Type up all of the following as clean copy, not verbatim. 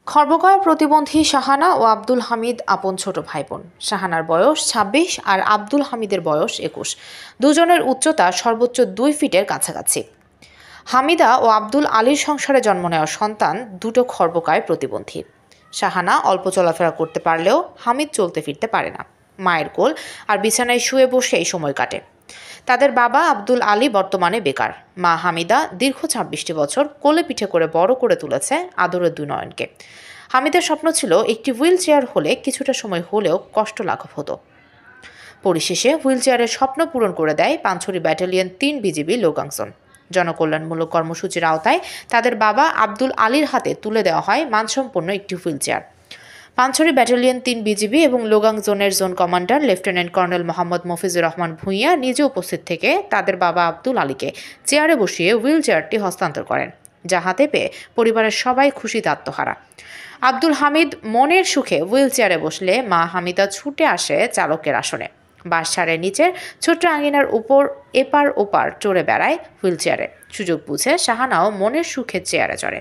খর্বকায় প্রতিবন্ধী শাহানা ও আব্দুল হামিদ আপন ছোট ভাই বোন। শাহানার বয়স ২৬ আর আব্দুল হামিদের বয়স ২১। দুজনের উচ্চতা সর্বোচ্চ ২ ফিটের কাছাকাছি। হামিদা ও আব্দুল আলীর সংসারে জন্ম নেওয়া সন্তান দুটো খর্বকায় প্রতিবন্ধী। শাহানা অল্প চলাফেরা করতে পারলেও হামিদ চলতে ফিরতে পারে না। মায়ের কোল আর বিছানায় শুয়ে বসে এই সময় কাটে। তাদের বাবা আব্দুল আলী বর্তমানে বেকার। মা হামিদা দীর্ঘ ২৬টি বছর কোলে পিঠে করে বড় করে তুলেছে আদরের দুই নয়নকে। হামিদের স্বপ্ন ছিল একটি হুইল চেয়ার হলে কিছুটা সময় হলেও কষ্ট লাঘব হতো। পরিশেষে হুইল চেয়ারের স্বপ্ন পূরণ করে দেয় পানছড়ি ব্যাটালিয়ন ৩ বিজিবি লোকাংশন। জনকল্যাণমূলক কর্মসূচির আওতায় তাদের বাবা আব্দুল আলীর হাতে তুলে দেওয়া হয় মানসম্পন্ন একটি wheel chair. Panchhari battalion ৩ BGB এবং লোগাং জোনের zone commander lieutenant colonel Mohammad Mofizur Rahman Bhuiyan নিজে উপস্থিত থেকে তাদের বাবা আব্দুল আলীকে চেয়ারে বসিয়ে হুইল চেয়ারটি হস্তান্তর করেন, যা হাতে পেয়ে পরিবারের সবাই খুশিতে আত্মহারা। আব্দুল হামিদ মনের সুখে হুইল চেয়ারে বসলে মা হামিদা ছুটে আসে চালকের আসনে। বাসছাড়ের নিচের ছোট্ট আঙিনার উপর এপার ওপার চড়ে বেড়ায় হুইল চেয়ারে। সুযোগ বুঝে শাহানাও মনের সুখে চেয়ারে চড়ে।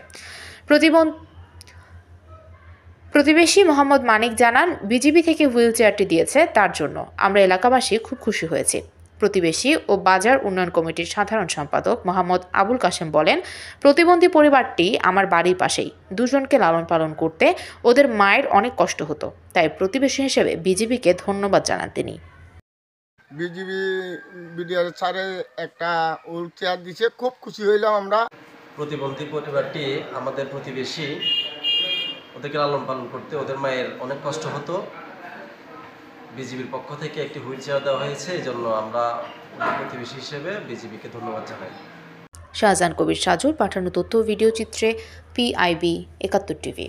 প্রতিবেশী মোহাম্মদ মানিক জানান, বিজিবি থেকে হুইল চেয়ারটি দিয়েছে তার জন্য আমরা এলাকাবাসী খুব খুশি হয়েছি। প্রতিবেশী ও বাজার উন্নয়ন কমিটির সাধারণ সম্পাদক মোহাম্মদ আবুল কাশেম বলেন, প্রতিবন্ধী পরিবারটি আমার বাড়ির পাশেই। দুজনকে লালন পালন করতে ওদের মায়ের অনেক কষ্ট হতো, তাই প্রতিবেশী হিসেবে বিজিবিকে ধন্যবাদ জানান তিনি। বিজিবি বিডিআর স্যারে একটা হুইল চেয়ার দিছে, খুব খুশি হইলাম আমরা। প্রতিবন্ধী পরিবারটি আমাদের প্রতিবেশী, ওদেরকে লালন পালন করতে ওদের মায়ের অনেক কষ্ট হতো। বিজিবির পক্ষ থেকে একটি হুইল চেয়ার দেওয়া হয়েছে, এই জন্য আমরা প্রতিবেশী হিসেবে বিজিবিকে ধন্যবাদ জানাই। শাহজাহান কবির সাজুর পাঠানো তথ্য ভিডিও চিত্রে PIB ৭১ টিভি।